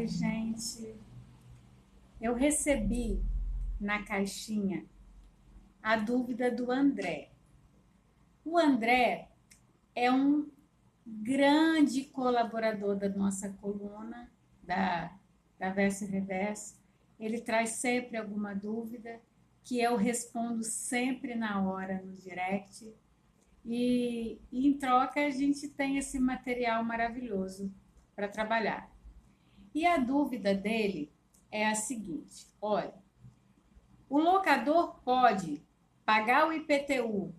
Oi, gente. Eu recebi na caixinha a dúvida do André. O André é um grande colaborador da nossa coluna, da Verso e Reverso. Ele traz sempre alguma dúvida que eu respondo sempre na hora no direct. E em troca a gente tem esse material maravilhoso para trabalhar. E a dúvida dele é a seguinte: olha, o locador pode pagar o IPTU,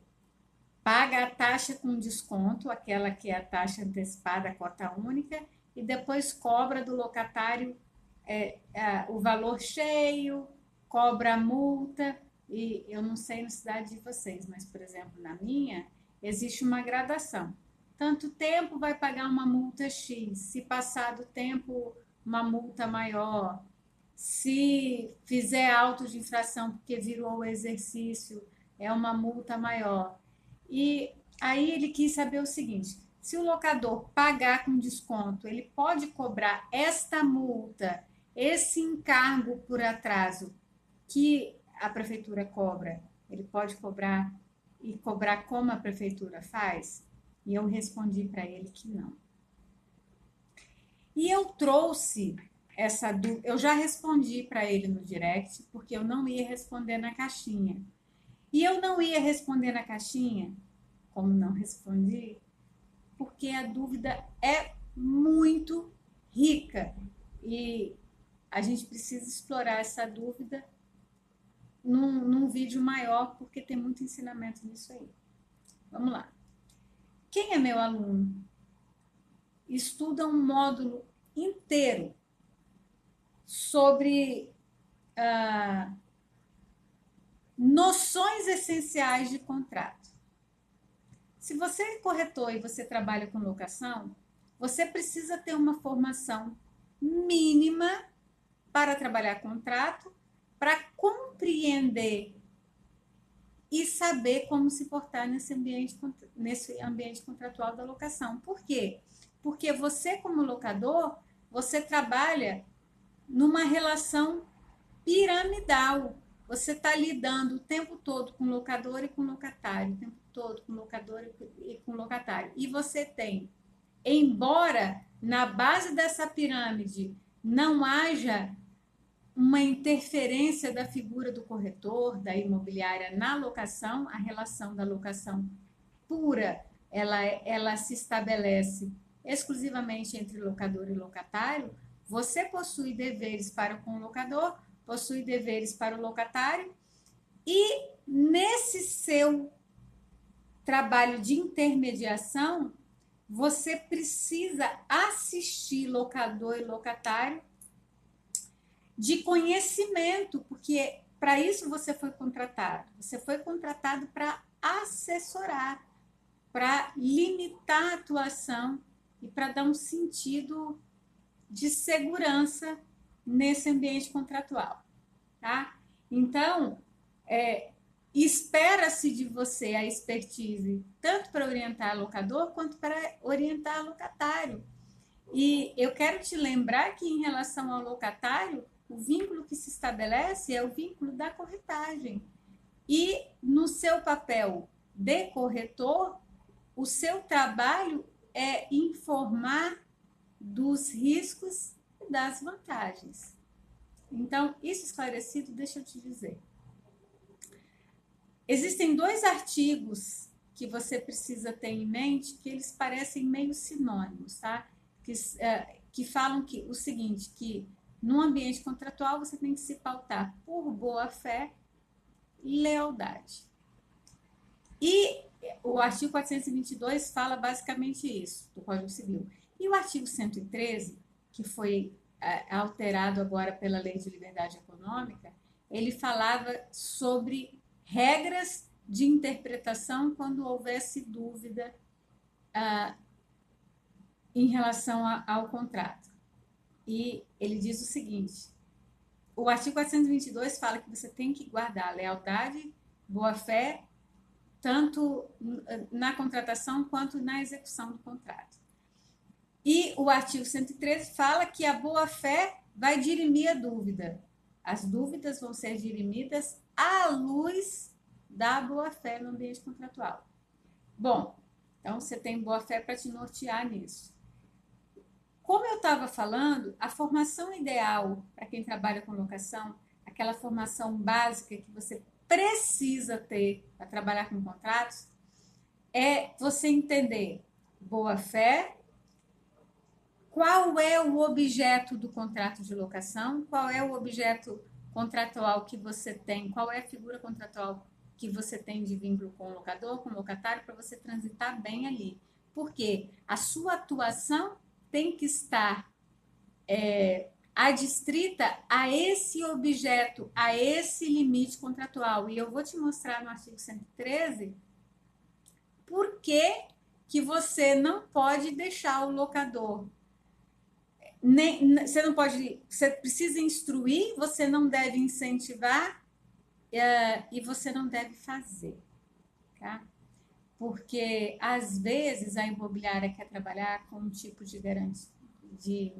paga a taxa com desconto, aquela que é a taxa antecipada, a cota única, e depois cobra do locatário o valor cheio, cobra a multa. E eu não sei na cidade de vocês, mas, por exemplo, na minha, existe uma gradação. Tanto tempo vai pagar uma multa X, se passar do tempo, uma multa maior. Se fizer auto de infração porque virou o exercício, é uma multa maior. E aí ele quis saber o seguinte: se o locador pagar com desconto, ele pode cobrar esta multa, esse encargo por atraso que a prefeitura cobra, ele pode cobrar e cobrar como a prefeitura faz? E eu respondi para ele que não. E eu trouxe essa dúvida, eu já respondi para ele no direct, porque eu não ia responder na caixinha. E eu não ia responder na caixinha, como não respondi, porque a dúvida é muito rica e a gente precisa explorar essa dúvida num vídeo maior, porque tem muito ensinamento nisso aí. Vamos lá. Quem é meu aluno estuda um módulo inteiro sobre noções essenciais de contrato. Se você é corretor e você trabalha com locação, você precisa ter uma formação mínima para trabalhar contrato, para compreender e saber como se portar nesse ambiente contratual da locação. Por quê? Porque você, como locador, você trabalha numa relação piramidal. Você está lidando o tempo todo com locador e com locatário, o tempo todo com locador e com locatário. E você tem, embora na base dessa pirâmide não haja uma interferência da figura do corretor, da imobiliária na locação, a relação da locação pura, ela se estabelece exclusivamente entre locador e locatário. Você possui deveres para com o locador, possui deveres para o locatário, e nesse seu trabalho de intermediação, você precisa assistir locador e locatário de conhecimento, porque para isso você foi contratado. Você foi contratado para assessorar, para limitar a atuação e para dar um sentido de segurança nesse ambiente contratual, tá? Então, espera-se de você a expertise tanto para orientar locador quanto para orientar locatário. E eu quero te lembrar que, em relação ao locatário, o vínculo que se estabelece é o vínculo da corretagem. E no seu papel de corretor, o seu trabalho é informar dos riscos e das vantagens. Então, isso esclarecido, deixa eu te dizer. Existem dois artigos que você precisa ter em mente, que eles parecem meio sinônimos, tá? Que falam que o seguinte, que no ambiente contratual você tem que se pautar por boa-fé e lealdade. E o artigo 422 fala basicamente isso, do Código Civil. E o artigo 113, que foi alterado agora pela Lei de Liberdade Econômica, ele falava sobre regras de interpretação quando houvesse dúvida em relação ao contrato. E ele diz o seguinte: o artigo 422 fala que você tem que guardar lealdade, boa-fé, tanto na contratação quanto na execução do contrato. E o o artigo 113 fala que a boa-fé vai dirimir a dúvida. As dúvidas vão ser dirimidas à luz da boa-fé no ambiente contratual. Bom, então você tem boa-fé para te nortear nisso. Como eu estava falando, a formação ideal para quem trabalha com locação, aquela formação básica que você precisa ter para trabalhar com contratos, é você entender boa-fé, qual é o objeto do contrato de locação, qual é o objeto contratual que você tem, qual é a figura contratual que você tem de vínculo com o locador, com o locatário, para você transitar bem ali. Porque a sua atuação tem que estar adstrita a esse objeto, a esse limite contratual. E eu vou te mostrar no artigo 113 por que você não pode deixar o locador. Você não pode, você precisa instruir, você não deve incentivar e você não deve fazer, tá? Porque às vezes a imobiliária quer trabalhar com um tipo de garantia,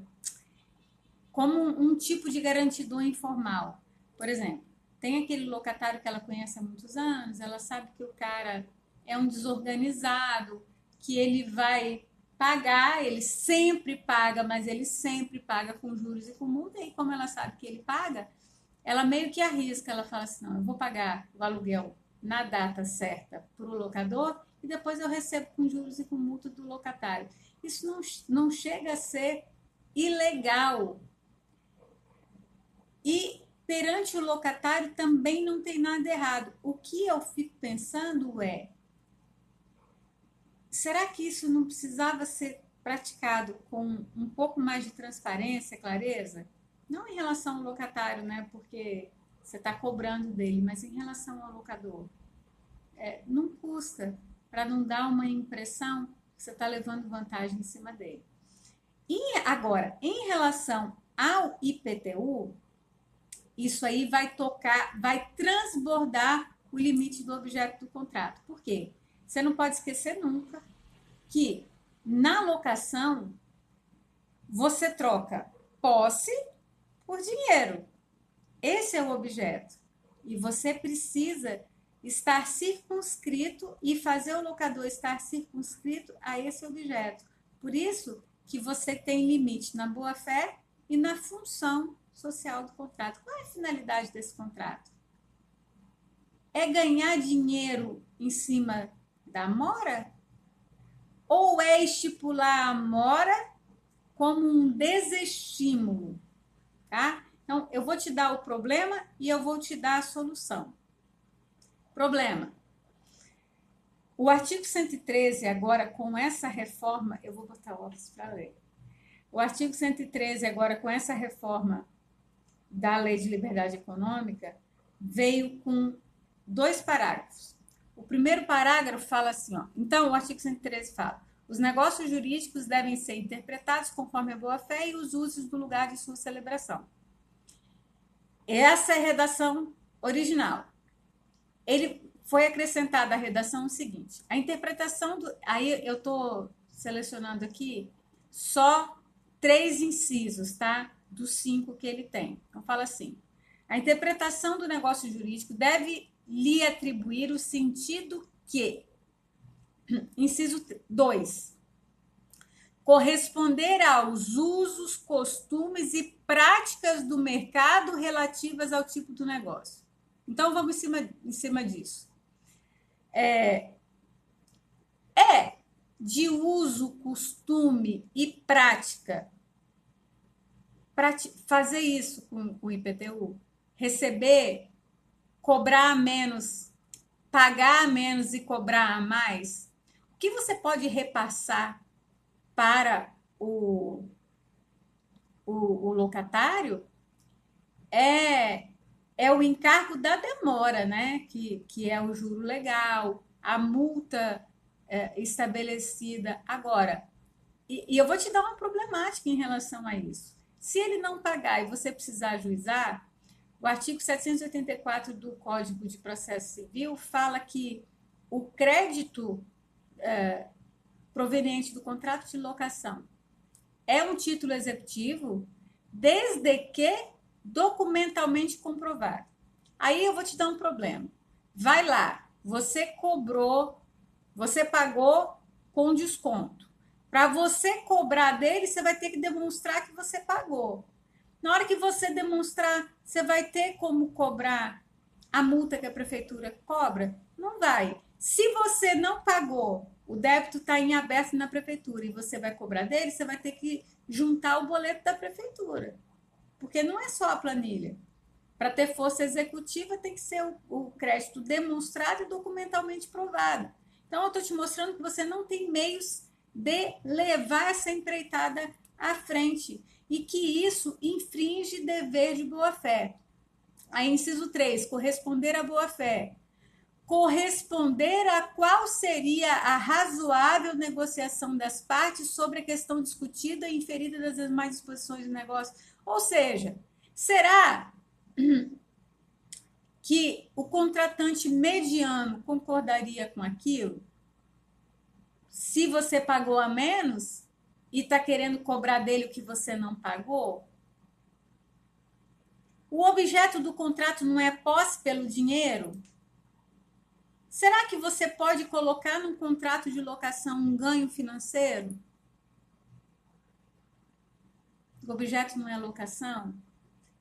como um tipo de garantidor informal. Por exemplo, tem aquele locatário que ela conhece há muitos anos, ela sabe que o cara é um desorganizado, que ele vai pagar, ele sempre paga, mas ele sempre paga com juros e com multa, e como ela sabe que ele paga, ela meio que arrisca, ela fala assim, não, eu vou pagar o aluguel na data certa para o locador e depois eu recebo com juros e com multa do locatário. Isso não chega a ser ilegal. E perante o locatário também não tem nada errado. O que eu fico pensando é, será que isso não precisava ser praticado com um pouco mais de transparência, clareza? Não em relação ao locatário, né? Porque você está cobrando dele, mas em relação ao locador. Não custa, para não dar uma impressão que você está levando vantagem em cima dele. E agora, em relação ao IPTU, isso aí vai tocar, vai transbordar o limite do objeto do contrato. Por quê? Você não pode esquecer nunca que na locação você troca posse por dinheiro. Esse é o objeto. E você precisa estar circunscrito e fazer o locador estar circunscrito a esse objeto. Por isso que você tem limite na boa-fé e na função social do contrato. Qual é a finalidade desse contrato? É ganhar dinheiro em cima da mora? Ou é estipular a mora como um desestímulo? Tá? Então, eu vou te dar o problema e eu vou te dar a solução. Problema. O artigo 113, agora com essa reforma, eu vou botar óculos para ler. O artigo 113, agora com essa reforma da Lei de Liberdade Econômica, veio com 2 parágrafos. O primeiro parágrafo fala assim, ó, então o artigo 113 fala, os negócios jurídicos devem ser interpretados conforme a boa-fé e os usos do lugar de sua celebração. Essa é a redação original. Ele foi acrescentada a redação seguinte, a interpretação do... Aí eu estou selecionando aqui só 3 incisos, tá? Dos 5 que ele tem. Então, fala assim, a interpretação do negócio jurídico deve lhe atribuir o sentido que, inciso 2, corresponder aos usos, costumes e práticas do mercado relativas ao tipo do negócio. Então, vamos em cima disso. De uso, costume e prática fazer isso com o IPTU? Receber, cobrar a menos, pagar a menos e cobrar a mais? O que você pode repassar para o locatário é o encargo da demora, né? Que é o juro legal, a multa estabelecida. Agora, e eu vou te dar uma problemática em relação a isso. Se ele não pagar e você precisar ajuizar, o artigo 784 do Código de Processo Civil fala que o crédito proveniente do contrato de locação é um título executivo, desde que documentalmente comprovado. Aí eu vou te dar um problema. Vai lá, você cobrou, você pagou com desconto. Para você cobrar dele, você vai ter que demonstrar que você pagou. Na hora que você demonstrar, você vai ter como cobrar a multa que a prefeitura cobra? Não vai. Se você não pagou, o débito está em aberto na prefeitura e você vai cobrar dele, você vai ter que juntar o boleto da prefeitura. Porque não é só a planilha. Para ter força executiva, tem que ser o crédito demonstrado e documentalmente provado. Então, eu estou te mostrando que você não tem meios de levar essa empreitada à frente e que isso infringe dever de boa-fé. Aí, inciso 3, corresponder à boa-fé. Corresponder a qual seria a razoável negociação das partes sobre a questão discutida e inferida das demais disposições do negócio. Ou seja, será que o contratante mediano concordaria com aquilo? Se você pagou a menos e está querendo cobrar dele o que você não pagou? O objeto do contrato não é posse pelo dinheiro? Será que você pode colocar num contrato de locação um ganho financeiro? O objeto não é locação?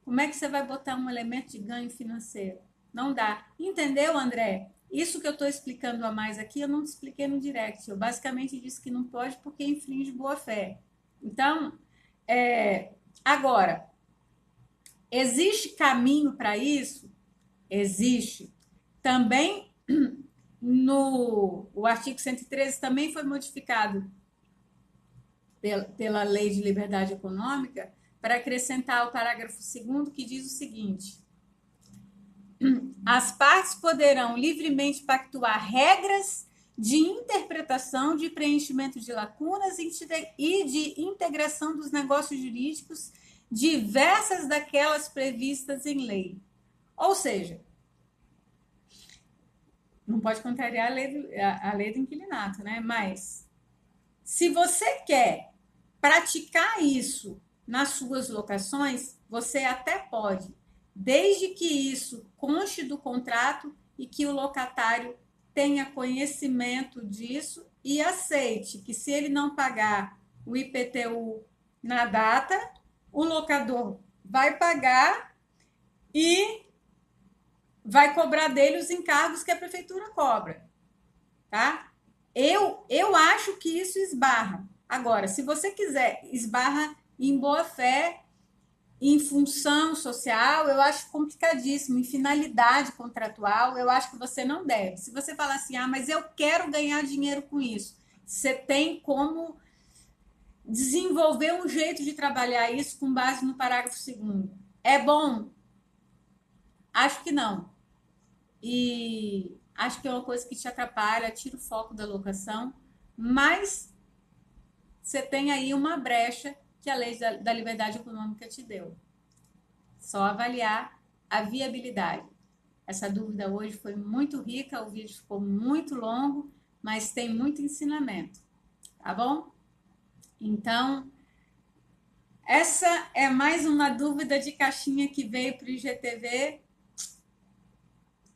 Como é que você vai botar um elemento de ganho financeiro? Não dá. Entendeu, André? Isso que eu estou explicando a mais aqui, eu não te expliquei no direct. Eu basicamente disse que não pode porque infringe boa-fé. Então, agora, existe caminho para isso? Existe. Também o artigo 113 também foi modificado pela Lei de Liberdade Econômica para acrescentar o parágrafo 2º que diz o seguinte: as partes poderão livremente pactuar regras de interpretação, de preenchimento de lacunas e de integração dos negócios jurídicos diversas daquelas previstas em lei. Ou seja, não pode contrariar a lei do inquilinato, né? Mas se você quer praticar isso nas suas locações, você até pode, desde que isso conste do contrato e que o locatário tenha conhecimento disso e aceite que, se ele não pagar o IPTU na data, o locador vai pagar e vai cobrar dele os encargos que a prefeitura cobra, tá? Eu acho que isso esbarra. Agora, se você quiser esbarra em boa-fé, em função social, eu acho complicadíssimo. Em finalidade contratual, eu acho que você não deve. Se você falar assim, mas eu quero ganhar dinheiro com isso, você tem como desenvolver um jeito de trabalhar isso com base no parágrafo 2º. É bom? Acho que não. E acho que é uma coisa que te atrapalha, tira o foco da locação, mas você tem aí uma brecha que a Lei da Liberdade Econômica te deu. Só avaliar a viabilidade. Essa dúvida hoje foi muito rica, o vídeo ficou muito longo, mas tem muito ensinamento, tá bom? Então, essa é mais uma dúvida de caixinha que veio para o IGTV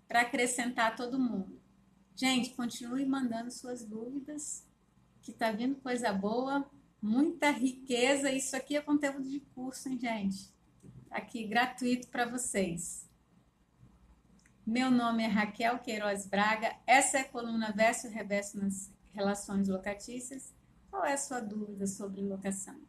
para acrescentar todo mundo. Gente, continue mandando suas dúvidas, que tá vindo coisa boa, muita riqueza. Isso aqui é conteúdo de curso, hein, gente? Aqui, gratuito para vocês. Meu nome é Raquel Queiroz Braga. Essa é a coluna Verso e Reverso nas relações locatícias. Qual é a sua dúvida sobre locação?